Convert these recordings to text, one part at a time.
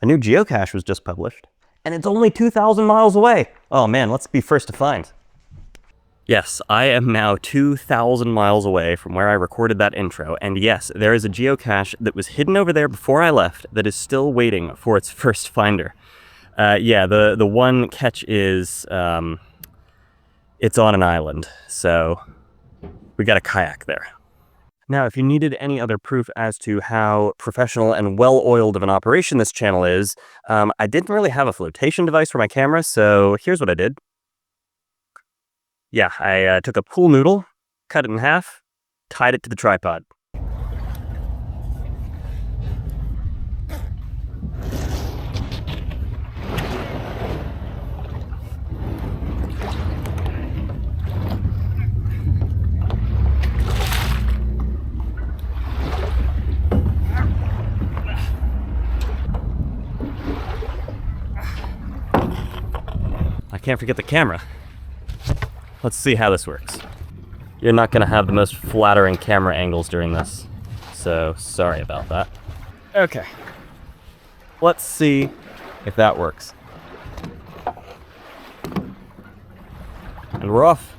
A new geocache was just published, and it's only 2,000 miles away. Oh man, let's be first to find. Yes, I am now 2,000 miles away from where I recorded that intro, and yes, there is a geocache that was hidden over there before I left that is still waiting for its first finder. Yeah, the one catch is, it's on an island, so we got a kayak there. Now, if you needed any other proof as to how professional and well-oiled of an operation this channel is, I didn't really have a flotation device for my camera, so here's what I did. Yeah, I took a pool noodle, cut it in half, tied it to the tripod. I can't forget the camera. Let's see how this works. You're not gonna have the most flattering camera angles during this, so sorry about that. Okay, let's see if that works. And we're off.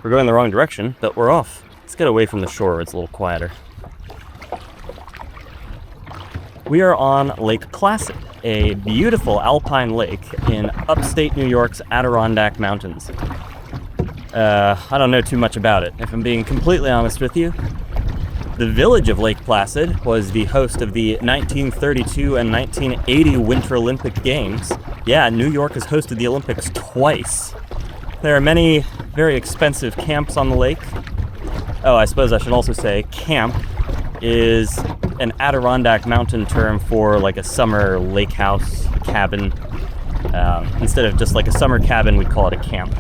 We're going the wrong direction, but we're off. Let's get away from the shore where it's a little quieter. We are on Lake Placid, a beautiful alpine lake in upstate New York's Adirondack Mountains. I don't know too much about it, if I'm being completely honest with you. The village of Lake Placid was the host of the 1932 and 1980 Winter Olympic Games. Yeah, New York has hosted the Olympics twice. There are many very expensive camps on the lake. Oh, I suppose I should also say camp is an Adirondack mountain term for like a summer lake house cabin. Instead of just like a summer cabin, we'd call it a camp.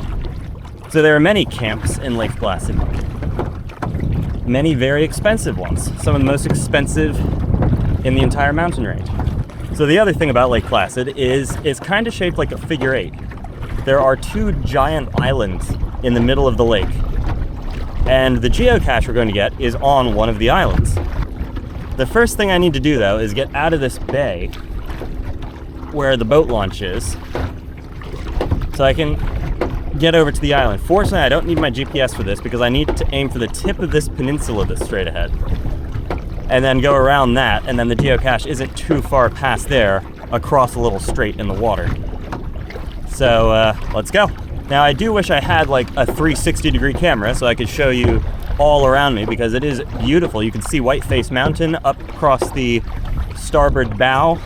So there are many camps in Lake Placid. Many very expensive ones. Some of the most expensive in the entire mountain range. So the other thing about Lake Placid is it's kind of shaped like a figure eight. There are two giant islands in the middle of the lake. And the geocache we're going to get is on one of the islands. The first thing I need to do, though, is get out of this bay where the boat launch is so I can get over to the island. Fortunately, I don't need my GPS for this because I need to aim for the tip of this peninsula that's straight ahead. And then go around that, and then the geocache isn't too far past there, across a little strait in the water. So, let's go. Now, I do wish I had like a 360-degree camera so I could show you all around me because it is beautiful. You can see Whiteface Mountain up across the starboard bow.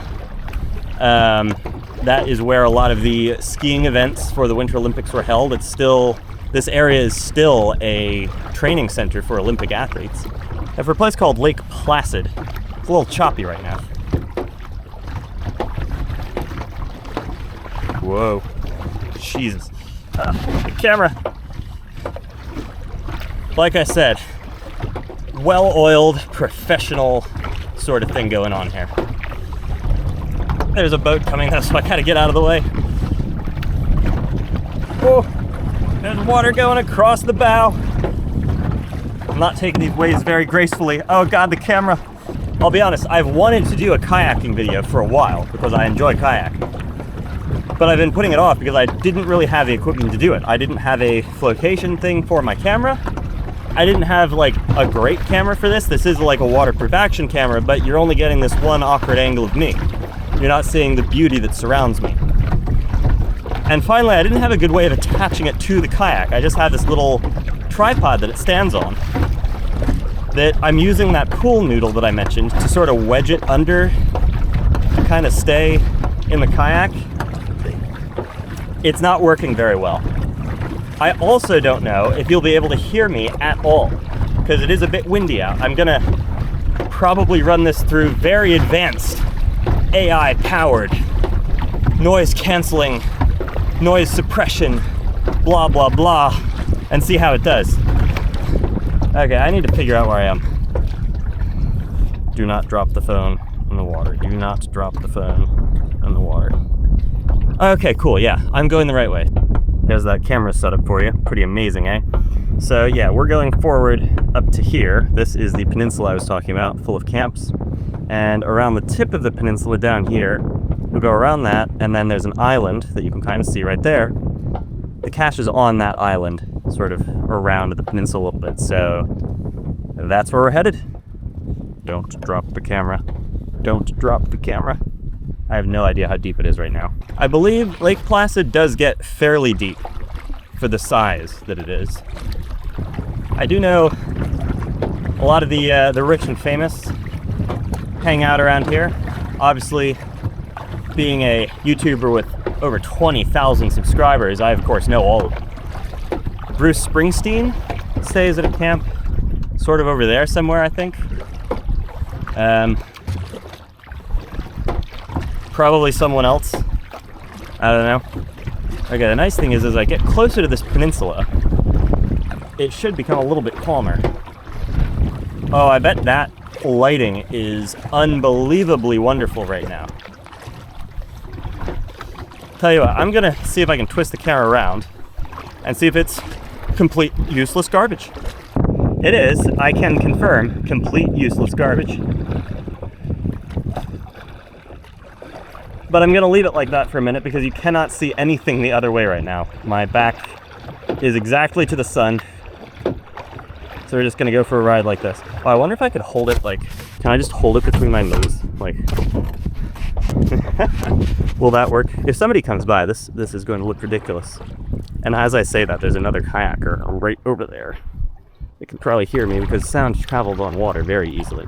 That is where a lot of the skiing events for the Winter Olympics were held. This area is still a training center for Olympic athletes. And for a place called Lake Placid, it's a little choppy right now. Whoa, Jesus. The camera. Like I said, well-oiled, professional sort of thing going on here. There's a boat coming though, so I gotta get out of the way. Oh, there's water going across the bow. I'm not taking these waves very gracefully. Oh God, the camera. I'll be honest, I've wanted to do a kayaking video for a while because I enjoy kayaking. But I've been putting it off because I didn't really have the equipment to do it. I didn't have a flotation thing for my camera. I didn't have like a great camera for this. This is like a waterproof action camera, but you're only getting this one awkward angle of me. You're not seeing the beauty that surrounds me. And finally, I didn't have a good way of attaching it to the kayak. I just had this little tripod that it stands on. That I'm using that pool noodle that I mentioned to sort of wedge it under to kind of stay in the kayak. It's not working very well. I also don't know if you'll be able to hear me at all because it is a bit windy out. I'm gonna probably run this through very advanced AI-powered noise canceling, noise suppression, blah, blah, blah, and see how it does. Okay, I need to figure out where I am. Do not drop the phone in the water. Do not drop the phone in the water. Okay, cool, yeah, I'm going the right way. There's that camera setup for you. Pretty amazing, eh? So yeah, we're going forward up to here. This is the peninsula I was talking about, full of camps. And around the tip of the peninsula down here You'll go around that, and then there's an island that you can kind of see right there. The cache is on that island, sort of around the peninsula a little bit, so that's where we're headed. Don't drop the camera. Don't drop the camera. I have no idea how deep it is right now. I believe Lake Placid does get fairly deep for the size that it is. I do know a lot of the rich and famous hang out around here. Obviously, being a YouTuber with over 20,000 subscribers, I of course know all of them. Bruce Springsteen stays at a camp sort of over there somewhere, I think. Probably someone else. I don't know. Okay, the nice thing is as I get closer to this peninsula, it should become a little bit calmer. Oh, I bet that lighting is unbelievably wonderful right now. Tell you what, I'm gonna see if I can twist the camera around and see if it's complete useless garbage. It is, I can confirm, complete useless garbage. But I'm gonna leave it like that for a minute because you cannot see anything the other way right now. My back is exactly to the sun. So we're just gonna go for a ride like this. Oh, I wonder if I could hold it like, can I just hold it between my nose? Like, will that work? If somebody comes by, this is going to look ridiculous. And as I say that, there's another kayaker right over there. They can probably hear me because sound travels on water very easily.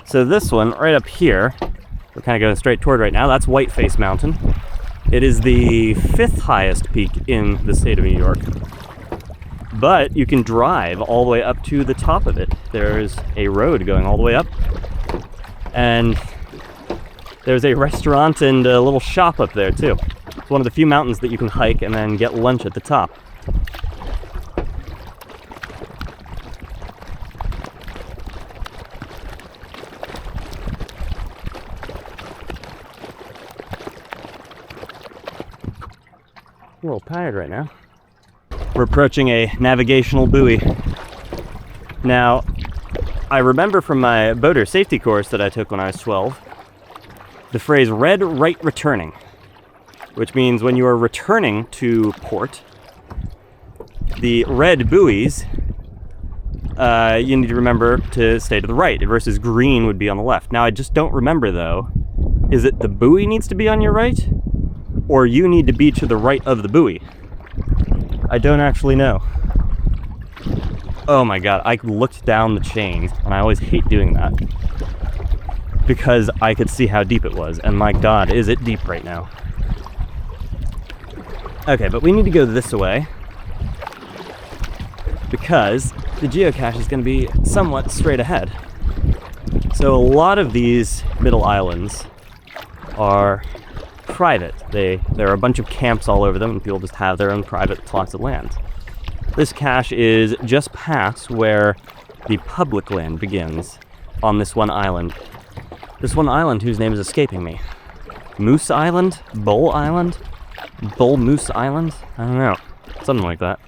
So this one, right up here, we're kind of going straight toward right now, that's Whiteface Mountain. It is the 5th highest peak in the state of New York. But you can drive all the way up to the top of it. There's a road going all the way up. And there's a restaurant and a little shop up there too. It's one of the few mountains that you can hike and then get lunch at the top. I'm a little tired right now. We're approaching a navigational buoy. Now, I remember from my boater safety course that I took when I was 12, the phrase red right returning, which means when you are returning to port, the red buoys, you need to remember to stay to the right versus green would be on the left. Now, I just don't remember though, is it the buoy needs to be on your right or you need to be to the right of the buoy? I don't actually know. Oh my god, I looked down the chain, and I always hate doing that. Because I could see how deep it was, and my god, is it deep right now. Okay, but we need to go this way. Because the geocache is going to be somewhat straight ahead. So a lot of these middle islands are private. There are a bunch of camps all over them, and people just have their own private plots of land. This cache is just past where the public land begins on this one island. This one island whose name is escaping me. Moose Island? Bull Island? Bull Moose Island? I don't know. Something like that.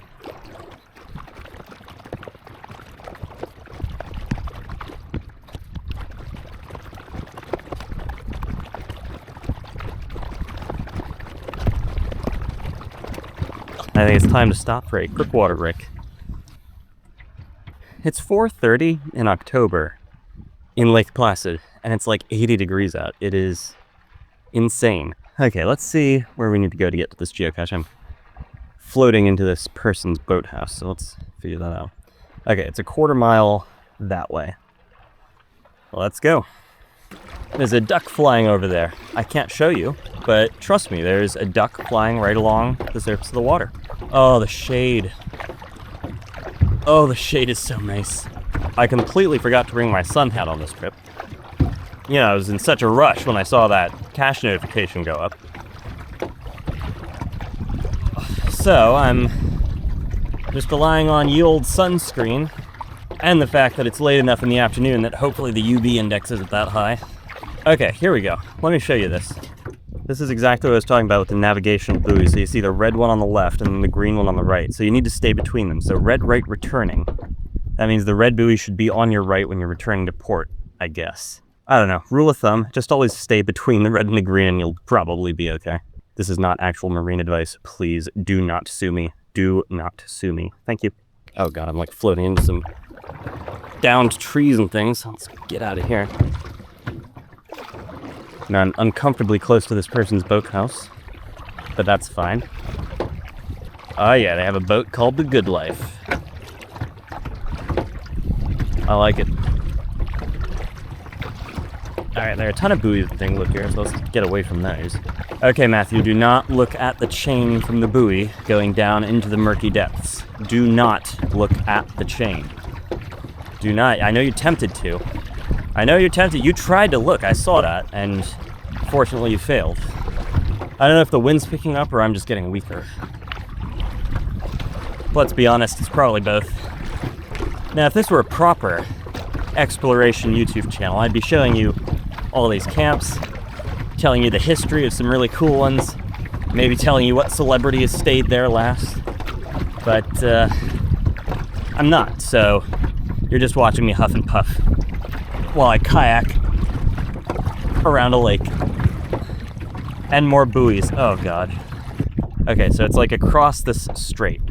I think it's time to stop for a quick water break. It's 4:30 in October in Lake Placid, and it's like 80 degrees out. It is insane. Okay, let's see where we need to get to this geocache. I'm floating into this person's boathouse, so let's figure that out. Okay, it's a 1/4 mile that way. Let's go. There's a duck flying over there. I can't show you, but trust me, there's a duck flying right along the surface of the water. Oh, the shade. Oh, the shade is so nice. I completely forgot to bring my sun hat on this trip. You know, I was in such a rush when I saw that cache notification go up. So, I'm just relying on ye old sunscreen and the fact that it's late enough in the afternoon that hopefully the UV index isn't that high. Okay, here we go. Let me show you this. This is exactly what I was talking about with the navigational buoy. So you see the red one on the left and then the green one on the right. So you need to stay between them. So red right returning. That means the red buoy should be on your right when you're returning to port, I guess. I don't know, rule of thumb, just always stay between the red and the green and you'll probably be okay. This is not actual marine advice. Please do not sue me. Do not sue me. Thank you. Oh god, I'm like floating into some downed trees and things. Let's get out of here. Now I'm uncomfortably close to this person's boathouse, but that's fine. Oh yeah, they have a boat called the Good Life. I like it. Alright, there are a ton of buoys and things, look here, so let's get away from those. Okay, Matthew, do not look at the chain from the buoy going down into the murky depths. Do not look at the chain. Do not. I know you're tempted to. I know you're tempted. You tried to look, I saw that, and fortunately you failed. I don't know if the wind's picking up or I'm just getting weaker. Let's be honest, it's probably both. Now, if this were a proper exploration YouTube channel, I'd be showing you all these camps, telling you the history of some really cool ones, maybe telling you what celebrity has stayed there last. But I'm not, so you're just watching me huff and puff while I kayak around a lake. And more buoys. Oh god. Okay, so it's like across this strait.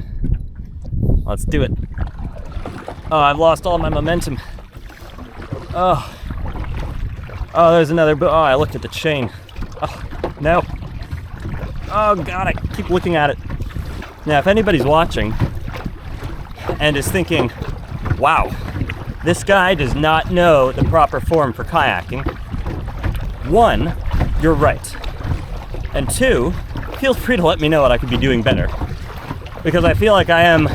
Let's do it. Oh, I've lost all my momentum. Oh. Oh, there's another boat. Oh, I looked at the chain. Oh, no. Oh god, I keep looking at it. Now, if anybody's watching and is thinking, wow, this guy does not know the proper form for kayaking, one, you're right. And two, feel free to let me know what I could be doing better. Because I feel like I am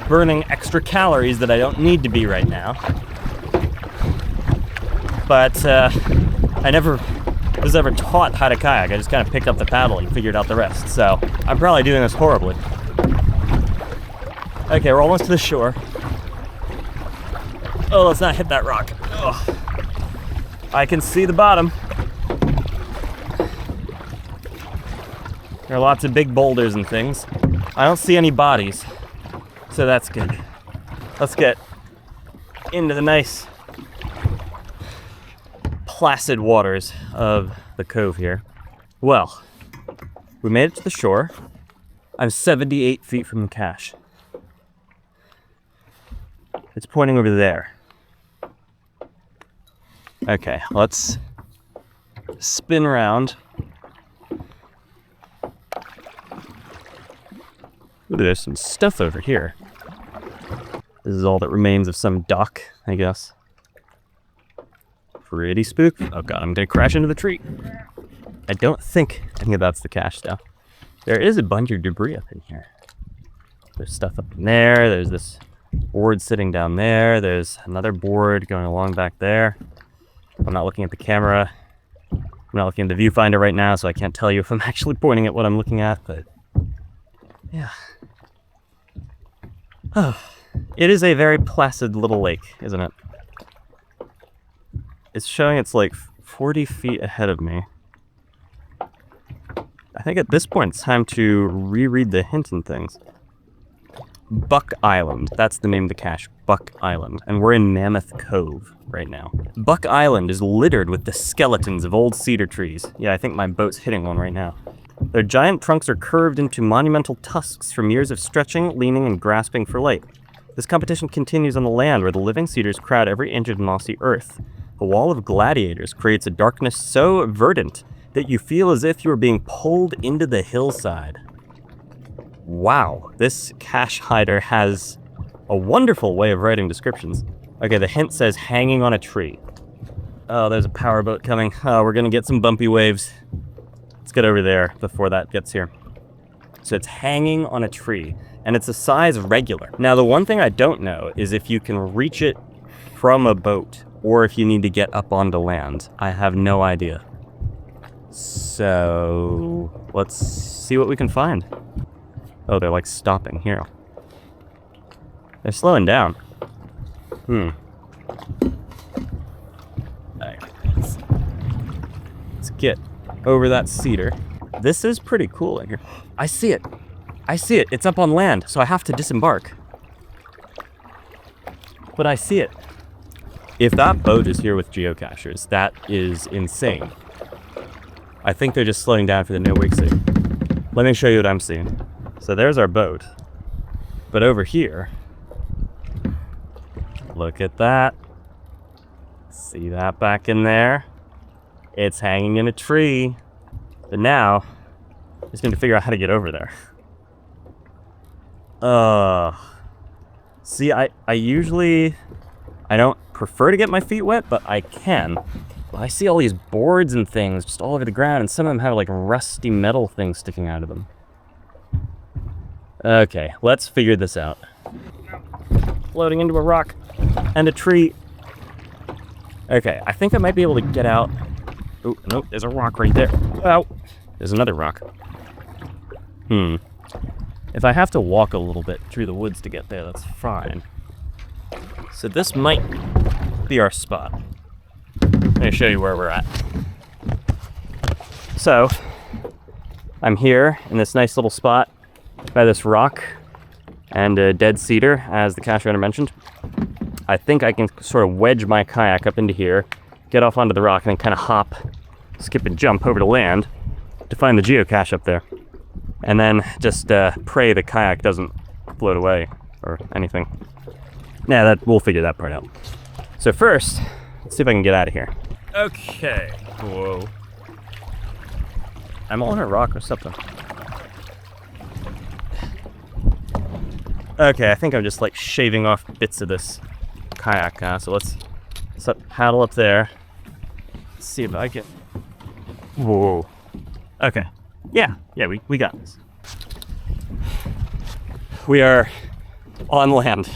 burning extra calories that I don't need to be right now. But I never was ever taught how to kayak. I just kind of picked up the paddle and figured out the rest. So I'm probably doing this horribly. Okay, we're almost to the shore. Oh, let's not hit that rock. Oh. I can see the bottom. There are lots of big boulders and things. I don't see any bodies, so that's good. Let's get into the nice placid waters of the cove here. Well, we made it to the shore. I'm 78 feet from the cache. It's pointing over there. Okay, let's spin around. Ooh, there's some stuff over here. This is all that remains of some dock, I guess. Pretty spooky. Oh god, I'm gonna crash into the tree. I think that's the cache though. There is a bunch of debris up in here. There's stuff up in there. There's this board sitting down there. There's another board going along back there. I'm not looking at the camera. I'm not looking at the viewfinder right now, so I can't tell you if I'm actually pointing at what I'm looking at, but yeah. Oh, it is a very placid little lake, isn't it? It's showing it's like 40 feet ahead of me. I think at this point it's time to reread the hint and things. Buck Island, that's the name of the cache, Buck Island. And we're in Mammoth Cove right now. Buck Island is littered with the skeletons of old cedar trees. Yeah, I think my boat's hitting one right now. Their giant trunks are curved into monumental tusks from years of stretching, leaning, and grasping for light. This competition continues on the land where the living cedars crowd every inch of mossy earth. A wall of gladiators creates a darkness so verdant that you feel as if you are being pulled into the hillside. Wow, this cache hider has a wonderful way of writing descriptions. Okay, the hint says hanging on a tree. Oh, there's a powerboat coming. Oh, we're gonna get some bumpy waves. Let's get over there before that gets here. So it's hanging on a tree, and it's a size regular. Now, the one thing I don't know is if you can reach it from a boat, or if you need to get up onto land. I have no idea. So let's see what we can find. Oh, they're like stopping here. They're slowing down. Alright, let's get over that cedar. This is pretty cool in here. I see it. I see it. It's up on land, so I have to disembark. But I see it. If that boat is here with geocachers, that is insane. I think they're just slowing down for the no-wake scene. Let me show you what I'm seeing. So there's our boat. But over here, look at that. See that back in there? It's hanging in a tree. But now, I just need to figure out how to get over there. See, I don't prefer to get my feet wet, but I can. But I see all these boards and things just all over the ground, and some of them have like rusty metal things sticking out of them. Okay, let's figure this out. Floating into a rock and a tree. Okay, I think I might be able to get out. Oh, no, there's a rock right there. Oh, there's another rock. If I have to walk a little bit through the woods to get there, that's fine. So this might be our spot. Let me show you where we're at. So, I'm here in this nice little spot by this rock and a dead cedar, as the cache runner mentioned. I think I can sort of wedge my kayak up into here, get off onto the rock, and then kind of hop, skip and jump over to land to find the geocache up there. And then just pray the kayak doesn't float away or anything. Yeah, we'll figure that part out. So first, let's see if I can get out of here. Okay. Whoa. I'm on a rock or something. Okay, I think I'm just like shaving off bits of this kayak. So let's paddle up there. Let's see if I can. Whoa. Okay. Yeah, we got this. We are on land.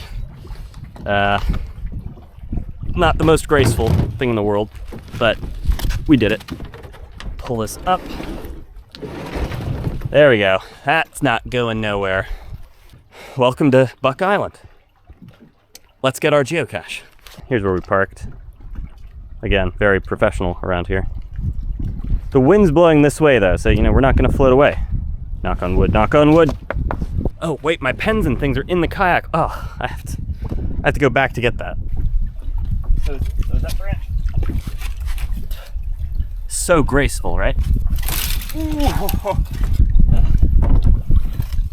Not the most graceful thing in the world, but we did it. Pull this up. There we go. That's not going nowhere. Welcome to Buck Island. Let's get our geocache. Here's where we parked. Again, very professional around here. The wind's blowing this way though, so we're not gonna float away. Knock on wood, knock on wood. Oh wait, my pens and things are in the kayak. Oh, I have to go back to get that. So is that branch? So graceful, right?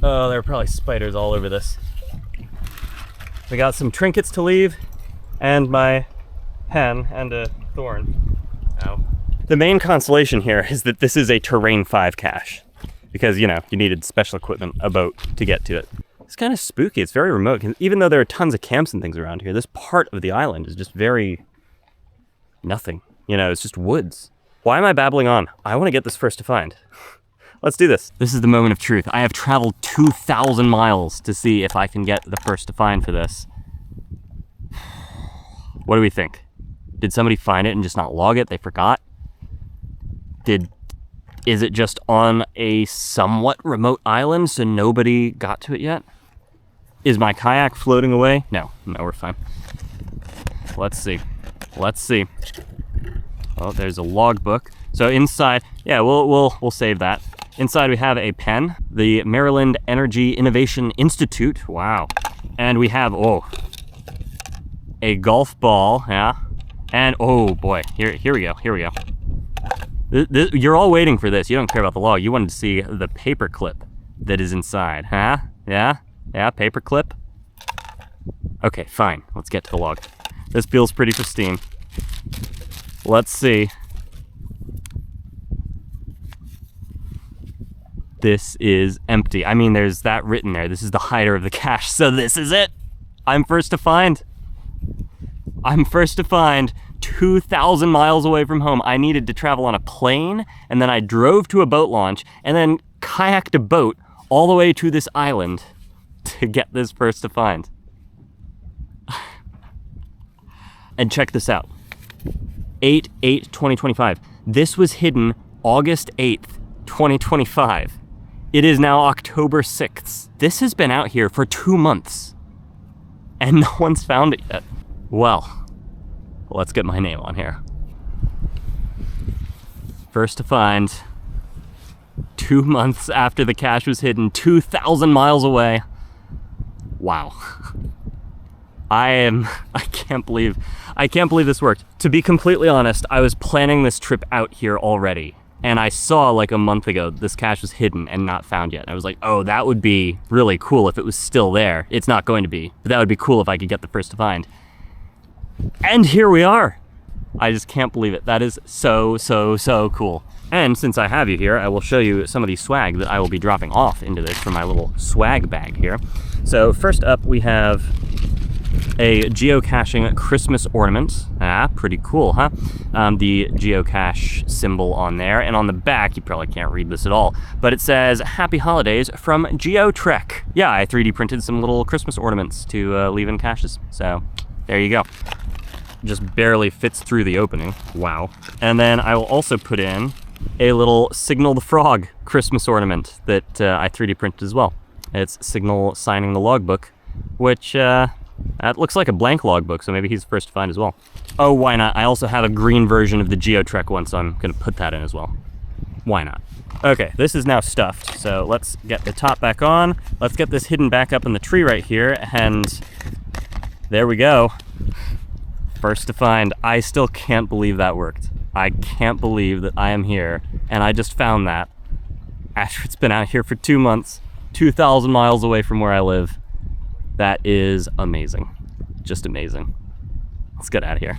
Oh, there are probably spiders all over this. We got some trinkets to leave, and my pen and a thorn. Ow. The main consolation here is that this is a terrain 5 cache, because you needed special equipment, a boat, to get to it. It's kind of spooky. It's very remote. Even though there are tons of camps and things around here, this part of the island is just very nothing. It's just woods. Why am I babbling on? I want to get this first to find. Let's do this. This is the moment of truth. I have traveled 2,000 miles to see if I can get the first to find for this. What do we think? Did somebody find it and just not log it? They forgot? Is it just on a somewhat remote island so nobody got to it yet? Is my kayak floating away? No, we're fine. Let's see. Oh, there's a logbook. So inside, yeah, we'll save that. Inside we have a pen, the Maryland Energy Innovation Institute. Wow. And we have a golf ball, yeah. And oh boy, here we go. You're all waiting for this. You don't care about the log. You wanted to see the paper clip that is inside, huh? Yeah, paper clip. Okay, fine. Let's get to the log. This feels pretty pristine. Let's see. This is empty. I mean, there's that written there. This is the hider of the cache, so this is it. I'm first to find. 2,000 miles away from home. I needed to travel on a plane, and then I drove to a boat launch, and then kayaked a boat all the way to this island to get this first to find. And check this out. 8/8/2025. This was hidden August 8th, 2025. It is now October 6th. This has been out here for 2 months, and no one's found it yet. Well, let's get my name on here. First to find, 2 months after the cache was hidden, 2,000 miles away. Wow. I can't believe this worked. To be completely honest, I was planning this trip out here already, and I saw like a month ago this cache was hidden and not found yet. I was like, oh, that would be really cool if it was still there. It's not going to be, but that would be cool if I could get the first to find. And here we are. I just can't believe it. That is so cool. And since I have you here, I will show you some of the swag that I will be dropping off into this from my little swag bag here. So first up, we have a geocaching Christmas ornament. Pretty cool, huh? The geocache symbol on there, and on the back, you probably can't read this at all, but it says, Happy Holidays from GeoTrek. Yeah, I 3D printed some little Christmas ornaments to leave in caches, so there you go. Just barely fits through the opening. Wow. And then I will also put in a little Signal the Frog Christmas ornament that I 3D printed as well. It's Signal signing the logbook, which that looks like a blank logbook, so maybe he's the first to find as well. Oh, why not? I also have a green version of the GeoTrek one, so I'm gonna put that in as well. Why not? Okay, this is now stuffed, so let's get the top back on. Let's get this hidden back up in the tree right here, and there we go. First to find. I still can't believe that worked. I can't believe that I am here and I just found that after it's been out here for 2 months, 2,000 miles away from where I live. That is amazing. Just amazing. Let's get out of here.